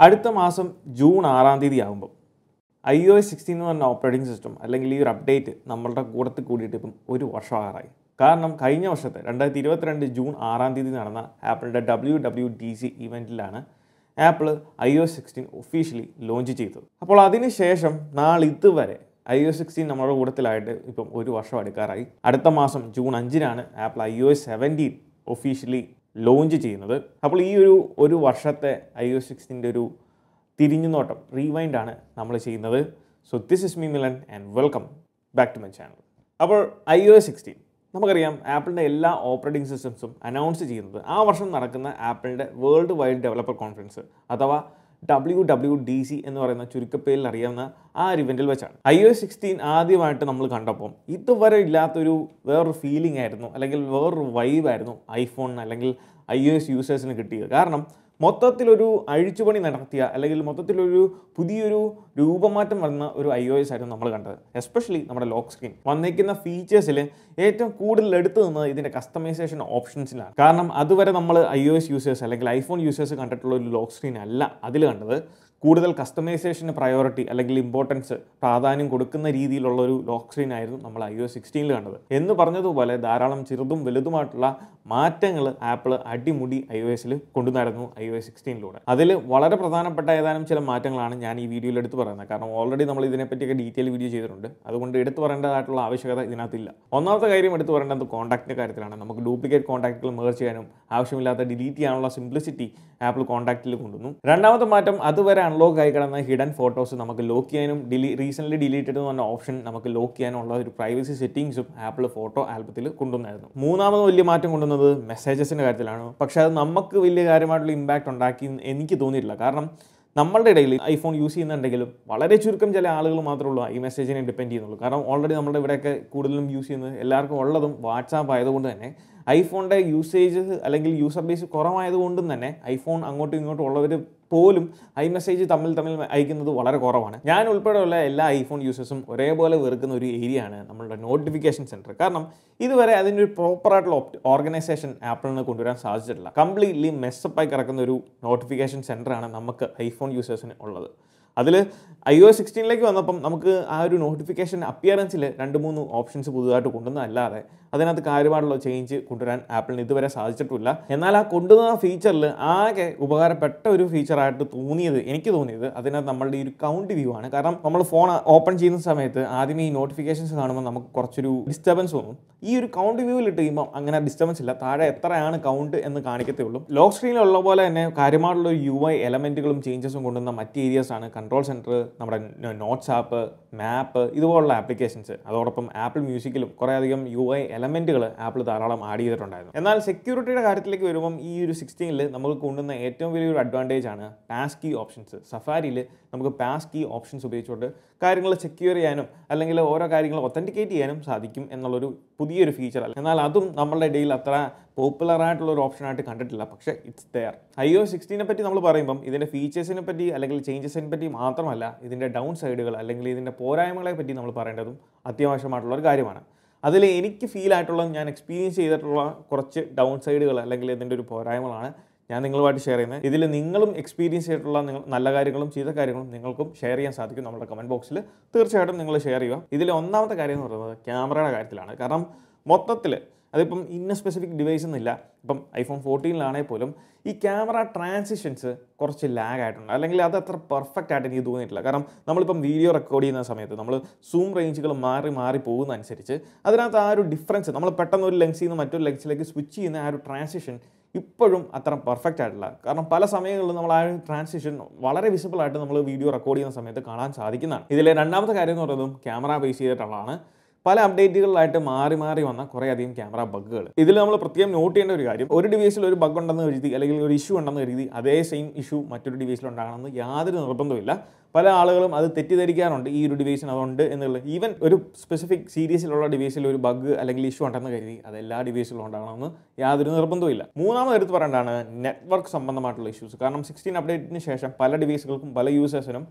അടുത്ത മാസം ജൂൺ 6-ാം തീയതി ആകുമ്പോൾ iOS 16 എന്ന് പറഞ്ഞ ഓപ്പറേറ്റിംഗ് സിസ്റ്റം അല്ലെങ്കിൽ ഈ ഒരു അപ്ഡേറ്റ് നമ്മളുടെ കൂടത്തിൽ കൂടിയിട്ട് ഇപ്പം ഒരു വർഷമാകാറായി. കാരണം കഴിഞ്ഞ വർഷത്തെ 2022 ജൂൺ 6-ാം തീയതി നടന്ന ആപ്പിളിൻ്റെ WWDC ഇവൻറ്റിലാണ് ആപ്പിൾ iOS 16 ഒഫീഷ്യലി ലോഞ്ച് ചെയ്തത്. അപ്പോൾ അതിനുശേഷം നാളിതുവരെ iOS 16 നമ്മുടെ കൂട്ടത്തിലായിട്ട് ഇപ്പം ഒരു വർഷം എടുക്കാറായി. അടുത്ത മാസം ജൂൺ 5-നാണ് ആപ്പിൾ iOS 17 ഒഫീഷ്യലി ലോഞ്ച് ചെയ്യുന്നത്. അപ്പോൾ ഈ ഒരു വർഷത്തെ iOS 16 ഒരു തിരിഞ്ഞുനോട്ടം റീവൈൻഡാണ് നമ്മൾ ചെയ്യുന്നത്. So this is me Milan and welcome back to my channel. അപ്പോൾ iOS 16 നമുക്കറിയാം ആപ്പിളിൻ്റെ എല്ലാ ഓപ്പറേറ്റിംഗ് സിസ്റ്റംസും അനൗൺസ് ചെയ്യുന്നത് ആ വർഷം നടക്കുന്ന ആപ്പിളിൻ്റെ വേൾഡ് വൈഡ് ഡെവലപ്പർ കോൺഫറൻസ് അഥവാ WWDC എന്ന് പറയുന്ന ചുരുക്കപ്പേരിൽ അറിയാവുന്ന ആ ഒരു ഇവൻറ്റിൽ വെച്ചാണ്. iOS 16 ആദ്യമായിട്ട് നമ്മൾ കണ്ടപ്പോൾ ഇതുവരെ ഇല്ലാത്തൊരു വേറൊരു ഫീലിംഗ് ആയിരുന്നു, അല്ലെങ്കിൽ വേറൊരു വൈബായിരുന്നു ഐഫോണിന് അല്ലെങ്കിൽ iOS യൂസേഴ്സിന് കിട്ടിയത്. കാരണം മൊത്തത്തിലൊരു അഴിച്ചുപണി നടത്തിയ അല്ലെങ്കിൽ മൊത്തത്തിലൊരു പുതിയൊരു രൂപമാറ്റം വന്ന ഒരു iOS ആയിരുന്നു നമ്മൾ കണ്ടത്. എസ്പെഷ്യലി നമ്മുടെ ലോക്ക് സ്ക്രീൻ വന്നിരിക്കുന്ന ഫീച്ചേഴ്സിൽ ഏറ്റവും കൂടുതൽ എടുത്തു നിന്നത് ഇതിൻ്റെ കസ്റ്റമൈസേഷൻ ഓപ്ഷൻസിലാണ്. കാരണം അതുവരെ നമ്മൾ iOS യൂസേഴ്സ് അല്ലെങ്കിൽ ഐഫോൺ യൂസേഴ്സ് കണ്ടിട്ടുള്ള ഒരു ലോക്ക് സ്ക്രീൻ അല്ല അതിൽ കണ്ടത്. കൂടുതൽ കസ്റ്റമൈസേഷന് പ്രയോറിറ്റി അല്ലെങ്കിൽ ഇമ്പോർട്ടൻസ് പ്രാധാന്യം കൊടുക്കുന്ന രീതിയിലുള്ള ഒരു ലോക്ക് സ്ക്രീൻ ആയിരുന്നു നമ്മൾ iOS 16 കണ്ടത്. എന്ന് പറഞ്ഞതുപോലെ ധാരാളം ചെറുതും വലുതുമായിട്ടുള്ള മാറ്റങ്ങൾ ആപ്പിൾ അടിമുടി iOS കൊണ്ടുവന്നായിരുന്നു iOS 16 അതിൽ വളരെ പ്രധാനപ്പെട്ട ഏതാനും ചില മാറ്റങ്ങളാണ് ഞാൻ ഈ വീഡിയോയിൽ എടുത്തു പറയുന്നത്. കാരണം ഓൾറെഡി നമ്മൾ ഇതിനെപ്പറ്റിയൊക്കെ ഡീറ്റെയിൽ വീഡിയോ ചെയ്തിട്ടുണ്ട്. അതുകൊണ്ട് എടുത്തു പറയേണ്ടതായിട്ടുള്ള ആവശ്യകത ഇതിനകത്തില്ല. ഒന്നാമത്തെ കാര്യം എടുത്തു പറയേണ്ടത് കോൺടാക്റ്റിൻ്റെ കാര്യത്തിലാണ്. നമുക്ക് ഡ്യൂപ്ലിക്കേറ്റ് കോൺടാക്റ്റുകൾ മെർജ് ചെയ്യാനും ആവശ്യമില്ലാത്ത ഡിലീറ്റ് ചെയ്യാനുള്ള സിംപ്ലിസിറ്റി ആപ്പിൾ കോൺടാക്റ്റിൽ കൊണ്ടുവന്നു. രണ്ടാമത്തെ മാറ്റം അതുവരെ അൺലോക്ക് ആയി കിടന്ന ഹിഡൻ ഫോട്ടോസ് നമുക്ക് ലോക്ക് ചെയ്യാനും റീസെൻ്റ്ലി ഡിലീറ്റഡ് എന്ന് പറഞ്ഞ ഓപ്ഷൻ നമുക്ക് ലോക്ക് ചെയ്യാനുള്ള ഒരു പ്രൈവസി സെറ്റിംഗ്സും ആപ്പിൾ ഫോട്ടോ ആൽബത്തിൽ കൊണ്ടുവന്നായിരുന്നു. മൂന്നാമത് വലിയ മാറ്റം കൊണ്ടുവന്നത് മെസ്സേജസിൻ്റെ കാര്യത്തിലാണ്. പക്ഷേ അത് നമുക്ക് വലിയ കാര്യമായിട്ടുള്ള ഇമ്പാക്റ്റ് ഉണ്ടാക്കി എനിക്ക് തോന്നിയിട്ടില്ല. കാരണം നമ്മളുടെ ഇടയിൽ ഐഫോൺ യൂസ് ചെയ്യുന്നുണ്ടെങ്കിലും വളരെ ചുരുക്കം ചില ആളുകൾ മാത്രമേ ഉള്ളൂ ഈ മെസ്സേജിനെ ഡിപ്പെൻഡ് ചെയ്യുന്നുള്ളൂ. കാരണം ഓൾറെഡി നമ്മുടെ ഇവിടെയൊക്കെ കൂടുതലും യൂസ് ചെയ്യുന്നത് എല്ലാവർക്കും ഉള്ളതും വാട്സാപ്പ് ആയതുകൊണ്ട് തന്നെ ഐഫോണിൻ്റെ യൂസേജ് അല്ലെങ്കിൽ യൂസർ ബേസ് കുറവായതുകൊണ്ടും തന്നെ ഐഫോൺ അങ്ങോട്ടും ഇങ്ങോട്ടും ഉള്ളവർ പോലും മെസ്സേജ് തമ്മിൽ അയക്കുന്നത് വളരെ കുറവാണ്. ഞാൻ ഉൾപ്പെടെയുള്ള എല്ലാ ഐഫോൺ യൂസേഴ്സും ഒരേപോലെ വെറുക്കുന്ന ഒരു ഏരിയയാണ് നമ്മളുടെ നോട്ടിഫിക്കേഷൻ സെൻറ്റർ. കാരണം ഇതുവരെ അതിൻ്റെ ഒരു പ്രോപ്പറായിട്ടുള്ള ഓർഗനൈസേഷൻ ആപ്പിളിന് കൊണ്ടുവരാൻ സാധിച്ചിട്ടില്ല. കംപ്ലീറ്റ്ലി മെസ്സപ്പായി കിടക്കുന്ന ഒരു നോട്ടിഫിക്കേഷൻ സെൻറ്ററാണ് നമുക്ക് ഐഫോൺ യൂസേഴ്സിന് ഉള്ളത്. അതിൽ iOS 16 വന്നപ്പം നമുക്ക് ആ ഒരു നോട്ടിഫിക്കേഷൻ അപ്പിയറൻസിൽ 2-3 ഓപ്ഷൻസ് പുതുതായിട്ട് കൊണ്ടുവന്നതല്ലാതെ അതിനകത്ത് കാര്യമായിട്ടുള്ള ചേഞ്ച് കൊണ്ടുവരാൻ ആപ്പിളിന് ഇതുവരെ സാധിച്ചിട്ടില്ല. എന്നാൽ ആ കൊണ്ടുവന്ന ഫീച്ചറിൽ ആകെ ഉപകാരപ്പെട്ട ഒരു ഫീച്ചറായിട്ട് എനിക്ക് തോന്നിയത് അതിനകത്ത് നമ്മളുടെ ഈ ഒരു കൗണ്ട് വ്യൂ ആണ്. കാരണം നമ്മൾ ഫോൺ ഓപ്പൺ ചെയ്യുന്ന സമയത്ത് ആദ്യം ഈ നോട്ടിഫിക്കേഷൻസ് കാണുമ്പോൾ നമുക്ക് കുറച്ചൊരു ഡിസ്റ്റർബൻസ് തോന്നും. ഈ ഒരു കൗണ്ട് വ്യൂവിൽ ഇട്ട് കഴിയുമ്പോൾ അങ്ങനെ ഡിസ്റ്റർബൻസ് ഇല്ല, താഴെ എത്രയാണ് കൗണ്ട് എന്ന് കാണിക്കത്തേ ഉള്ളൂ. ലോക്ക് സ്ക്രീനിലുള്ള പോലെ തന്നെ കാര്യമായിട്ടുള്ള UI എലമെൻറ്റുകളും ചേഞ്ചസും കൊണ്ടുവന്ന മറ്റ് ഏരിയാസ് ആണ് കൺട്രോൾ സെൻറ്റർ, നമ്മുടെ നോട്ട്സ് ആപ്പ്, മാപ്പ്, ഇതുപോലുള്ള ആപ്ലിക്കേഷൻസ്. അതോടൊപ്പം ആപ്പിൾ മ്യൂസിക്കിലും കുറേയധികം UI എലമെൻറ്റുകൾ ആപ്പിൾ ധാരാളം ആഡ് ചെയ്തിട്ടുണ്ടായിരുന്നു. എന്നാൽ സെക്യൂരിറ്റിയുടെ കാര്യത്തിലേക്ക് വരുമ്പം ഈ ഒരു 16 നമുക്ക് കൊണ്ടുവന്ന ഏറ്റവും വലിയൊരു അഡ്വാൻറ്റേജ് ആണ് പാസ് കീ ഓപ്ഷൻസ്. സഫാരിയിൽ നമുക്ക് പാസ് കീ ഓപ്ഷൻസ് ഉപയോഗിച്ചുകൊണ്ട് കാര്യങ്ങൾ സെക്യൂർ ചെയ്യാനും അല്ലെങ്കിൽ ഓരോ കാര്യങ്ങൾ ഒത്തൻറ്റിക്കേറ്റ് ചെയ്യാനും സാധിക്കും എന്നുള്ളൊരു പുതിയൊരു ഫീച്ചർ അല്ല. എന്നാൽ അതും നമ്മളുടെ ഇടയിൽ അത്ര പോപ്പുലർ ആയിട്ടുള്ളൊരു ഓപ്ഷനായിട്ട് കണ്ടിട്ടില്ല. പക്ഷേ ഇറ്റ്സ് ദെയർ. iOS 16 പറ്റി നമ്മൾ പറയുമ്പം ഇതിൻ്റെ ഫീച്ചേഴ്സിനെ പറ്റി അല്ലെങ്കിൽ ചേഞ്ചസിനെ പറ്റി മാത്രമല്ല ഇതിൻ്റെ ഡൗൺ സൈഡുകൾ അല്ലെങ്കിൽ ഇതിൻ്റെ പോരായ്മകളെ പറ്റി നമ്മൾ പറയേണ്ടതും അത്യാവശ്യമായിട്ടുള്ളൊരു കാര്യമാണ്. അതിൽ എനിക്ക് ഫീൽ ആയിട്ടുള്ളത് ഞാൻ എക്സ്പീരിയൻസ് ചെയ്തിട്ടുള്ള കുറച്ച് ഡൗൺ സൈഡുകൾ അല്ലെങ്കിൽ ഇതിൻ്റെ ഒരു പോരായ്മകളാണ് ഞാൻ നിങ്ങളുമായിട്ട് ഷെയർ ചെയ്യുന്നത്. ഇതിൽ നിങ്ങളും എക്സ്പീരിയൻസ് ചെയ്തിട്ടുള്ള നല്ല കാര്യങ്ങളും ചെയ്ത കാര്യങ്ങളും നിങ്ങൾക്കും ഷെയർ ചെയ്യാൻ സാധിക്കും. നമ്മുടെ കമൻറ്റ് ബോക്സിൽ തീർച്ചയായിട്ടും നിങ്ങൾ ഷെയർ ചെയ്യുക. ഇതിൽ ഒന്നാമത്തെ കാര്യം എന്ന് പറയുന്നത് ക്യാമറയുടെ കാര്യത്തിലാണ്. കാരണം മൊത്തത്തിൽ അതിപ്പം ഇന്ന സ്പെസിഫിക് ഡിവൈസ് എന്നില്ല. ഇപ്പം iPhone 14 പോലും ഈ ക്യാമറ ട്രാൻസിഷൻസ് കുറച്ച് ലാഗ് ആയിട്ടുണ്ട്, അല്ലെങ്കിൽ അത് അത്ര പെർഫെക്റ്റ് ആയിട്ട് എനിക്ക് തോന്നിയിട്ടില്ല. കാരണം നമ്മളിപ്പം വീഡിയോ റെക്കോർഡ് ചെയ്യുന്ന സമയത്ത് നമ്മൾ സൂം റേഞ്ചുകൾ മാറി പോകുന്നതനുസരിച്ച് അതിനകത്ത് ആ ഒരു ഡിഫറൻസ് നമ്മൾ പെട്ടെന്ന് ഒരു ലെൻസിൽ നിന്ന് മറ്റൊരു ലെൻസിലേക്ക് സ്വിച്ച് ചെയ്യുന്ന ആ ഒരു ട്രാൻസിഷൻ ഇപ്പോഴും അത്ര പെർഫെക്റ്റ് ആയിട്ടില്ല. കാരണം പല സമയങ്ങളിലും നമ്മൾ ആ ഒരു ട്രാൻസിഷൻ വളരെ വിസിബിളായിട്ട് നമ്മൾ വീഡിയോ റെക്കോർഡ് ചെയ്യുന്ന സമയത്ത് കാണാൻ സാധിക്കുന്നതാണ്. ഇതിലെ രണ്ടാമത്തെ കാര്യം എന്ന് പറയുന്നതും ക്യാമറ ബേസ് ചെയ്തിട്ടുള്ളതാണ്. പല അപ്ഡേറ്റുകളിലായിട്ട് മാറി വന്ന കുറേയധികം ക്യാമറ ബഗ്ഗുകൾ. ഇതിൽ നമ്മൾ പ്രത്യേകം നോട്ട് ചെയ്യേണ്ട ഒരു കാര്യം, ഒരു ഡിവൈസിൽ ഒരു ബഗ് ഉണ്ടെന്ന് കരുതി അല്ലെങ്കിൽ ഒരു ഇഷ്യൂ ഉണ്ടെന്ന് കരുതി അതേ സെയിം ഇഷ്യൂ മറ്റൊരു ഡിവൈസിൽ ഉണ്ടാകണമെന്ന് യാതൊരു നിർബന്ധമില്ല. പല ആളുകളും അത് തെറ്റിദ്ധരിക്കാറുണ്ട്, ഈ ഒരു ഡിവൈസിന് അതുണ്ട് എന്നുള്ളത്. ഈവൻ ഒരു സ്പെസിഫിക് സീരീസിലുള്ള ഡിവൈസിൽ ഒരു ബഗ് അല്ലെങ്കിൽ ഇഷ്യൂ ഉണ്ടെന്ന് കരുതി അത് എല്ലാ ഡിവൈസിലും ഉണ്ടാകണമെന്ന് യാതൊരു നിർബന്ധമില്ല. മൂന്നാമത് എടുത്ത് പറയേണ്ടതാണ് നെറ്റ്വർക്ക് സംബന്ധമായിട്ടുള്ള ഇഷ്യൂസ്. കാരണം 16 അപ്ഡേറ്റിന് ശേഷം പല ഡിവൈസുകൾക്കും പല യൂസേഴ്സിനും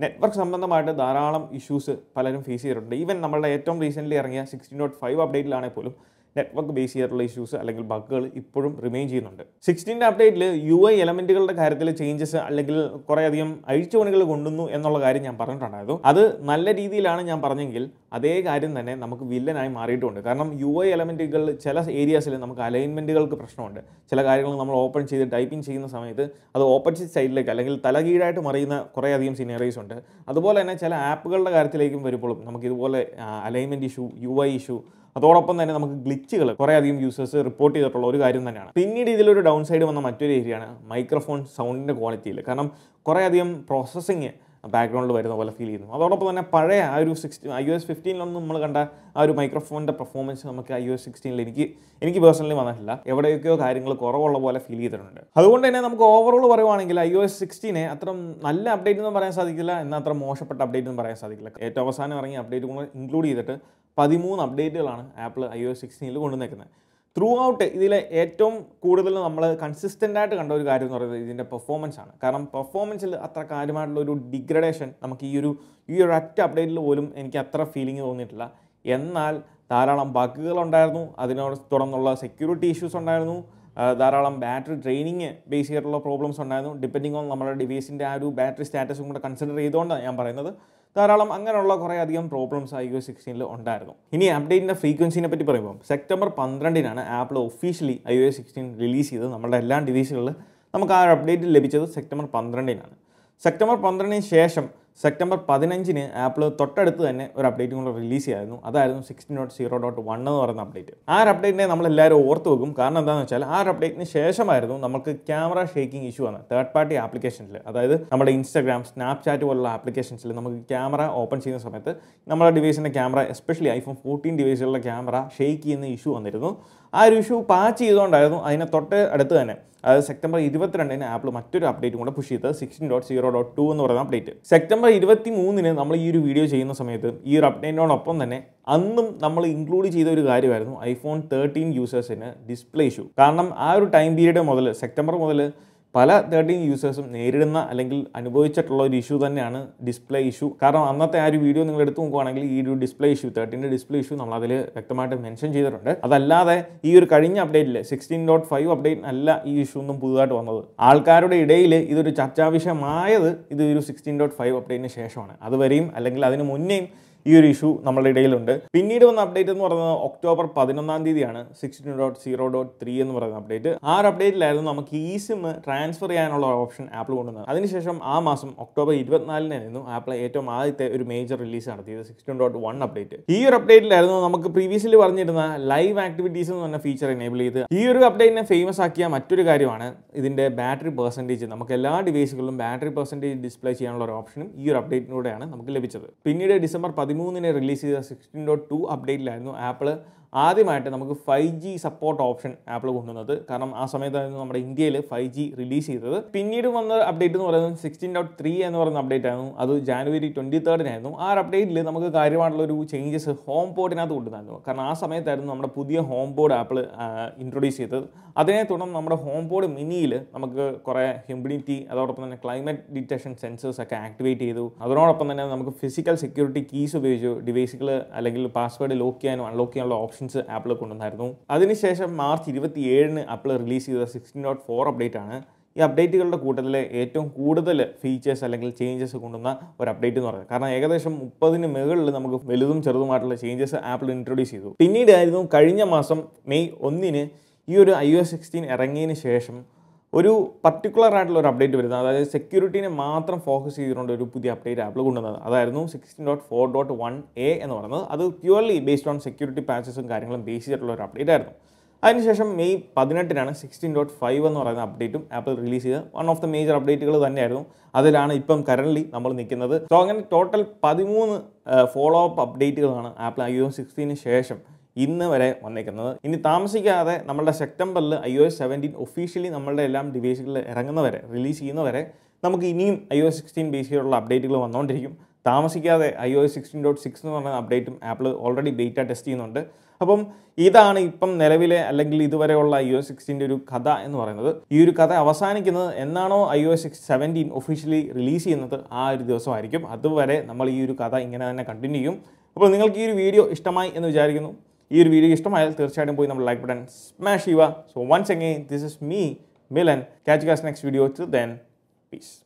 നെറ്റ്വർക്ക് സംബന്ധമായിട്ട് ധാരാളം ഇഷ്യൂസ് പലരും ഫേസ് ചെയ്തിട്ടുണ്ട്. ഈവൻ നമ്മളുടെ ഏറ്റവും റീസെൻ്റ്ലി ഇറങ്ങിയ 16.5 അപ്ഡേറ്റിലാണെങ്കിൽ പോലും നെറ്റ്വർക്ക് ബേസ് ചെയ്തിട്ടുള്ള ഇഷ്യൂസ് അല്ലെങ്കിൽ ബഗ്ഗുകൾ ഇപ്പോഴും റിമെയിൻ ചെയ്യുന്നുണ്ട്. 16ന്റെ അപ്ഡേറ്റിൽ UI എലമെന്റുകളുടെ കാര്യത്തിൽ ചേഞ്ചസ് അല്ലെങ്കിൽ കുറേയധികം അഴിച്ചുപണികൾ കൊണ്ടുവന്നു എന്നുള്ള കാര്യം ഞാൻ പറഞ്ഞിട്ടുണ്ടായിരുന്നു. അത് നല്ല രീതിയിലാണ് ഞാൻ പറഞ്ഞെങ്കിൽ അതേ കാര്യം തന്നെ നമുക്ക് വില്ലനായി മാറിയിട്ടുണ്ട്. കാരണം UI എലമെന്റുകൾ ചില ഏരിയാസിൽ നമുക്ക് അലൈൻമെന്റുകൾക്ക് പ്രശ്നമുണ്ട്. ചില കാര്യങ്ങൾ നമ്മൾ ഓപ്പൺ ചെയ്ത് ടൈപ്പിംഗ് ചെയ്യുന്ന സമയത്ത് അത് ഓപ്പോസിറ്റ് സൈഡിലേക്ക് അല്ലെങ്കിൽ തലകീഴായിട്ട് മറിയുന്ന കുറേയധികം സിനേറിയോസ് ഉണ്ട്. അതുപോലെ തന്നെ ചില ആപ്പുകളുടെ കാര്യത്തിലേക്കും വരുമ്പോഴും നമുക്ക് ഇതുപോലെ അലൈൻമെന്റ് ഇഷ്യൂ, UI ഇഷ്യൂ, അതോടൊപ്പം തന്നെ നമുക്ക് ഗ്ലിച്ചുകൾ കുറേയധികം യൂസേഴ്സ് റിപ്പോർട്ട് ചെയ്തിട്ടുള്ള ഒരു കാര്യം തന്നെയാണ്. പിന്നീട് ഇതിലൊരു ഡൗൺ സൈഡ് വന്ന മറ്റൊരു ഏരിയയാണ് മൈക്രോഫോൺ സൗണ്ടിൻ്റെ ക്വാളിറ്റിയിൽ. കാരണം കുറേയധികം പ്രോസസ്സിങ് ബാക്ക്ഗ്രൗണ്ടിൽ വരുന്ന പോലെ ഫീൽ ചെയ്യുന്നു. അതോടൊപ്പം തന്നെ പഴയ ആ ഒരു iOS 15 നമ്മൾ കണ്ട ആ ഒരു മൈക്രോഫോണിൻ്റെ പെർഫോമൻസ് നമുക്ക് iOS 16 എനിക്ക് പേഴ്സണലി വന്നിട്ടില്ല. എവിടെയൊക്കെയോ കാര്യങ്ങൾ കുറവുള്ള പോലെ ഫീൽ ചെയ്തിട്ടുണ്ട്. അതുകൊണ്ട് തന്നെ നമുക്ക് ഓവറോൾ പറയുവാണെങ്കിൽ iOS 16 അത്ര നല്ല അപ്ഡേറ്റ് ഒന്നും പറയാൻ സാധിക്കില്ല, എന്നാൽ അത്ര മോശപ്പെട്ട അപ്ഡേറ്റ് ഒന്നും പറയാൻ സാധിക്കില്ല. ഏറ്റവും അവസാനം ഇറങ്ങിയ അപ്ഡേറ്റ് കൂടെ ഇൻക്ലൂഡ് ചെയ്തിട്ട് 13 അപ്ഡേറ്റുകളാണ് ആപ്പിൾ iOS 16 കൊണ്ടുവന്നേക്കുന്നത്. ത്രൂ ഔട്ട് ഇതിലെ ഏറ്റവും കൂടുതൽ നമ്മൾ കൺസിസ്റ്റൻ്റ് ആയിട്ട് കണ്ട ഒരു കാര്യം എന്ന് പറയുന്നത് ഇതിൻ്റെ പെർഫോമൻസ് ആണ്. കാരണം പെർഫോമൻസിൽ അത്ര കാര്യമായിട്ടുള്ള ഒരു ഡിഗ്രഡേഷൻ നമുക്ക് ഈ ഒരു ഒറ്റ അപ്ഡേറ്റിൽ പോലും എനിക്ക് അത്ര ഫീലിംഗ് തോന്നിയിട്ടില്ല. എന്നാൽ ധാരാളം ബഗ്ഗുകളുണ്ടായിരുന്നു, അതിനോട് തുടർന്നുള്ള സെക്യൂരിറ്റി ഇഷ്യൂസ് ഉണ്ടായിരുന്നു, ധാരാളം ബാറ്ററി ഡ്രെയിനിങ് ബേസ് ചെയ്തിട്ടുള്ള പ്രോബ്ലംസ് ഉണ്ടായിരുന്നു. ഡിപ്പെൻഡിങ് ഓൺ നമ്മുടെ ഡിവൈസിൻ്റെ ആ ഒരു ബാറ്ററി സ്റ്റാറ്റസും കൂടെ കൺസിഡർ ചെയ്തുകൊണ്ടാണ് ഞാൻ പറയുന്നത്. ധാരാളം അങ്ങനെയുള്ള കുറേ അധികം പ്രോബ്ലംസ് iOS 16 ഉണ്ടായിരുന്നു. ഇനി അപ്ഡേറ്റിൻ്റെ ഫ്രീക്വൻസിനെ പറ്റി പറയുമ്പോൾ September 12 apple officially iOS 16 release ചെയ്തത്. നമ്മുടെ എല്ലാ ഡിവൈസുകളിലും നമുക്ക് ആ ഒരു അപ്ഡേറ്റ് ലഭിച്ചത് സെപ്റ്റംബർ 12 സെപ്റ്റംബർ 12 ശേഷം സെപ്റ്റംബർ 15 ആപ്പിൾ തൊട്ടടുത്ത് തന്നെ ഒരു അപ്ഡേറ്റും കൂടെ റിലീസ് ചെയ്യായിരുന്നു. അതായിരുന്നു 16.0.1 എന്ന് പറയുന്ന അപ്ഡേറ്റ്. ആ ഒരു അപ്ഡേറ്റിനെ നമ്മളെല്ലാവരും ഓർത്ത് വെക്കും. കാരണം എന്താണെന്ന് വെച്ചാൽ ആ ഒരു അപ്ഡേറ്റിന് ശേഷമായിരുന്നു നമുക്ക് ക്യാമറ ഷേക്കിംഗ് ഇഷ്യൂ ആണ് തേർഡ് പാർട്ടി ആപ്ലിക്കേഷൻസിൽ. അതായത് നമ്മുടെ ഇൻസ്റ്റാഗ്രാം, സ്നാപ്ചാറ്റ് പോലുള്ള ആപ്ലിക്കേഷൻസിൽ നമുക്ക് ക്യാമറ ഓപ്പൺ ചെയ്യുന്ന സമയത്ത് നമ്മുടെ ഡിവൈസിൻ്റെ ക്യാമറ, എസ്പെഷ്യലി iPhone 14 ഡിവൈസുകളിലെ ക്യാമറ ഷേക്ക് ചെയ്യുന്ന ഇഷ്യൂ വന്നിരുന്നു. ആ ഒരു ഇഷ്യൂ പാച്ച് ചെയ്തുകൊണ്ടായിരുന്നു അതിനെ തൊട്ട് അടുത്ത് തന്നെ, അതായത് സെപ്റ്റംബർ 22 ആപ്പിൾ മറ്റൊരു അപ്ഡേറ്റും കൂടെ പുഷ് ചെയ്തത് 16.0.2 എന്ന് പറയുന്ന അപ്ഡേറ്റ്. സെപ്റ്റംബർ 23 നമ്മൾ ഈ ഒരു വീഡിയോ ചെയ്യുന്ന സമയത്ത് ഈ ഒരു അപ്ഡേറ്റിനോടൊപ്പം തന്നെ അന്നും നമ്മൾ ഇൻക്ലൂഡ് ചെയ്ത ഒരു കാര്യമായിരുന്നു iPhone 13 യൂസേഴ്സിന് ഡിസ്പ്ലേ ഇഷ്യൂ. കാരണം ആ ഒരു ടൈം പീരീഡ് മുതൽ, സെപ്റ്റംബർ മുതൽ പല 13 യൂസേഴ്സും നേരിടുന്ന അല്ലെങ്കിൽ അനുഭവിച്ചിട്ടുള്ള ഒരു ഇഷ്യൂ തന്നെയാണ് ഡിസ്പ്ലേ ഇഷ്യൂ. കാരണം അന്നത്തെ ആ ഒരു വീഡിയോ നിങ്ങൾ എടുത്തു നോക്കുകയാണെങ്കിൽ ഈ ഒരു ഡിസ്പ്ലേ ഇഷ്യൂ, 13ന്റെ ഡിസ്പ്ലേ ഇഷ്യൂ നമ്മൾ അതിൽ വ്യക്തമായിട്ട് മെൻഷൻ ചെയ്തിട്ടുണ്ട്. അതല്ലാതെ ഈ ഒരു കഴിഞ്ഞ അപ്ഡേറ്റിൽ 16.5 അപ്ഡേറ്റ് അല്ല ഈ ഇഷ്യൂ ഒന്നും പുതുതായിട്ട് വന്നത്. ആൾക്കാരുടെ ഇടയിൽ ഇതൊരു ചർച്ചാ വിഷയമായത് ഇത് ഒരു 16.5 അപ്ഡേറ്റിന് ശേഷമാണ്. അതുവരെയും അല്ലെങ്കിൽ അതിന് മുന്നേയും ഈ ഒരു ഇഷ്യൂ നമ്മളുടെ ഇടയിലുണ്ട്. പിന്നീട് വന്ന അപ്ഡേറ്റ് എന്ന് പറയുന്നത് ഒക്ടോബർ 11 16.0.3 എന്ന് പറയുന്ന അപ്ഡേറ്റ്. ആ ഒരു അപ്ഡേറ്റിലായിരുന്നു നമുക്ക് ഈ സിം ട്രാൻസ്ഫർ ചെയ്യാനുള്ള ഓപ്ഷൻ ആപ്പിൾ കൊണ്ടുവന്നത്. അതിനുശേഷം ആ മാസം ഒക്ടോബർ 24 ആപ്പിൾ ഏറ്റവും ആദ്യത്തെ ഒരു മേജർ റിലീസ് നടത്തിയത് 16.1 അപ്ഡേറ്റ്. ഈ ഒരു അപ്ഡേറ്റിലായിരുന്നു നമുക്ക് പ്രീവിയസ്ലി പറഞ്ഞിരുന്ന ലൈവ് ആക്ടിവിറ്റീസ് എന്ന് പറഞ്ഞ ഫീച്ചർ എനേബിൾ ചെയ്ത്. ഈ ഒരു അപ്ഡേറ്റിനെ ഫേമസ് ആക്കിയ മറ്റൊരു കാര്യമാണ് ഇതിൻ്റെ ബാറ്ററി പെർസെൻറ്റേജ്. നമുക്ക് എല്ലാ ഡിവൈസുകളിലും ബാറ്ററി പെർസെൻറ്റേജ് ഡിസ്പ്ലേ ചെയ്യാനുള്ള ഒരു ഓപ്ഷനും ഈ ഒരു അപ്ഡേറ്റിലൂടെയാണ് നമുക്ക് ലഭിച്ചത്. പിന്നീട് ഡിസംബർ 13 റിലീസ് ചെയ്ത 16.2 അപ്ഡേറ്റിലായിരുന്നു ആപ്പിൾ ആദ്യമായിട്ട് നമുക്ക് 5G സപ്പോർട്ട് ഓപ്ഷൻ ആപ്പിൾ കൊണ്ടുവന്നത്. കാരണം ആ സമയത്തായിരുന്നു നമ്മുടെ ഇന്ത്യയിൽ 5G റിലീസ് ചെയ്തത്. പിന്നീട് വന്ന അപ്ഡേറ്റ് എന്ന് പറയുന്നത് 16.3 എന്ന് പറയുന്ന അപ്ഡേറ്റ് ആയിരുന്നു. അത് ജാനുവരി 23 ആ ഒരു അപ്ഡേറ്റിൽ നമുക്ക് കാര്യമായിട്ടുള്ള ഒരു ചേഞ്ചസ് ഹോം ബോർഡിനകത്ത് കൊണ്ടുവന്നായിരുന്നു. കാരണം ആ സമയത്തായിരുന്നു നമ്മുടെ പുതിയ ഹോം ബോർഡ് ആപ്പിൾ ഇൻട്രൊഡ്യൂസ് ചെയ്തത്. അതിനെ തുടർന്ന് നമ്മുടെ ഹോം ബോർഡ് മിനിയിൽ നമുക്ക് കുറേ ഹ്യൂമിഡിറ്റി, അതോടൊപ്പം തന്നെ ക്ലൈമറ്റ് ഡിറ്റക്ഷൻ സെൻസേഴ്സ് ഒക്കെ ആക്ടിവേറ്റ് ചെയ്തു. അതോടൊപ്പം തന്നെ നമുക്ക് ഫിസിക്കൽ സെക്യൂരിറ്റി കീസ് ഉപയോഗിച്ചു ഡിവൈസുകൾ അല്ലെങ്കിൽ പാസ്വേഡ് ലോക്ക് ചെയ്യാനും അൺലോക്ക് ചെയ്യാനുള്ള ഓപ്ഷൻ ആപ്പിൾ കൊണ്ടുവന്നായിരുന്നു. അതിനുശേഷം മാർച്ച് 27 ആപ്പിൾ റിലീസ് ചെയ്ത 16.4 അപ്ഡേറ്റ് ആണ്. ഈ അപ്ഡേറ്റുകളുടെ കൂട്ടത്തിലെ ഏറ്റവും കൂടുതൽ ഫീച്ചേഴ്സ് അല്ലെങ്കിൽ ചേഞ്ചസ് കൊണ്ടുവന്ന ഒരു അപ്ഡേറ്റ് എന്ന് പറയുന്നത്. കാരണം ഏകദേശം 30 മുകളിൽ നമുക്ക് വലുതും ചെറുതുമായിട്ടുള്ള ചേഞ്ചസ് ആപ്പിൾ ഇൻട്രൊഡ്യൂസ് ചെയ്തു. പിന്നീടായിരുന്നു കഴിഞ്ഞ മാസം മെയ് 1 ഈ ഒരു iOS 16 ഇറങ്ങിയതിന് ശേഷം ഒരു പർട്ടിക്കുലർ ആയിട്ടുള്ള ഒരു അപ്ഡേറ്റ് വരുന്നത്. അതായത് സെക്യൂരിറ്റിനെ മാത്രം ഫോക്കസ് ചെയ്തുകൊണ്ട് ഒരു പുതിയ അപ്ഡേറ്റ് ആപ്പിൾ കൊണ്ടുവന്നത്. അതായിരുന്നു 16.4.1a എന്ന് പറയുന്നത്. അത് പ്യുവർലി ബേസ്ഡ് ഓൺ സെക്യൂരിറ്റി പാച്ചസും കാര്യങ്ങളും ബേസ് ചെയ്തിട്ടുള്ള ഒരു അപ്ഡേറ്റ് ആയിരുന്നു. അതിനുശേഷം മെയ് 18 16.5 എന്ന് പറയുന്ന അപ്ഡേറ്റും ആപ്പിൾ റിലീസ് ചെയ്ത വൺ ഓഫ് ദ മേജർ അപ്ഡേറ്റുകൾ തന്നെയായിരുന്നു. അതിലാണ് ഇപ്പം കറൻ്റ്ലി നമ്മൾ നിൽക്കുന്നത്. സോ അങ്ങനെ ടോട്ടൽ 13 ഫോളോ അപ്പ് അപ്ഡേറ്റുകളാണ് ആപ്പിൾ iOS 16 ശേഷം ഇന്ന് വരെ വന്നേക്കുന്നത്. ഇനി താമസിക്കാതെ നമ്മളുടെ സെപ്റ്റംബറിൽ iOS 17 ഒഫീഷ്യലി നമ്മളുടെ എല്ലാം ഡിവൈസുകളിൽ ഇറങ്ങുന്നവരെ, റിലീസ് ചെയ്യുന്നവരെ നമുക്ക് ഇനിയും iOS 16 ബേസ് ചെയ്തുള്ള അപ്ഡേറ്റുകൾ വന്നുകൊണ്ടിരിക്കും. താമസിക്കാതെ iOS 16.6 എന്ന് പറയുന്ന അപ്ഡേറ്റും ആപ്പിൾ ഓൾറെഡി ബീറ്റ ടെസ്റ്റ് ചെയ്യുന്നുണ്ട്. അപ്പം ഇതാണ് ഇപ്പം നിലവിലെ അല്ലെങ്കിൽ ഇതുവരെയുള്ള iOS 16 ഒരു കഥ എന്ന് പറയുന്നത്. ഈ ഒരു കഥ അവസാനിക്കുന്നത് എന്നാണോ iOS 17 ഒഫീഷ്യലി റിലീസ് ചെയ്യുന്നത് ആ ഒരു ദിവസമായിരിക്കും. അതുവരെ നമ്മൾ ഈ ഒരു കഥ ഇങ്ങനെ തന്നെ കണ്ടിന്യൂ ചെയ്യും. അപ്പോൾ നിങ്ങൾക്ക് ഈ ഒരു വീഡിയോ ഇഷ്ടമായി എന്ന് വിചാരിക്കുന്നു. ഈ ഒരു വീഡിയോ ഇഷ്ടമായാൽ തീർച്ചയായിട്ടും പോയി നമ്മൾ ലൈക്ക് ബട്ടൺ സ്മാഷ് ചെയ്യുക. So once again this is me Milan. Catch you guys next video. Till then, peace.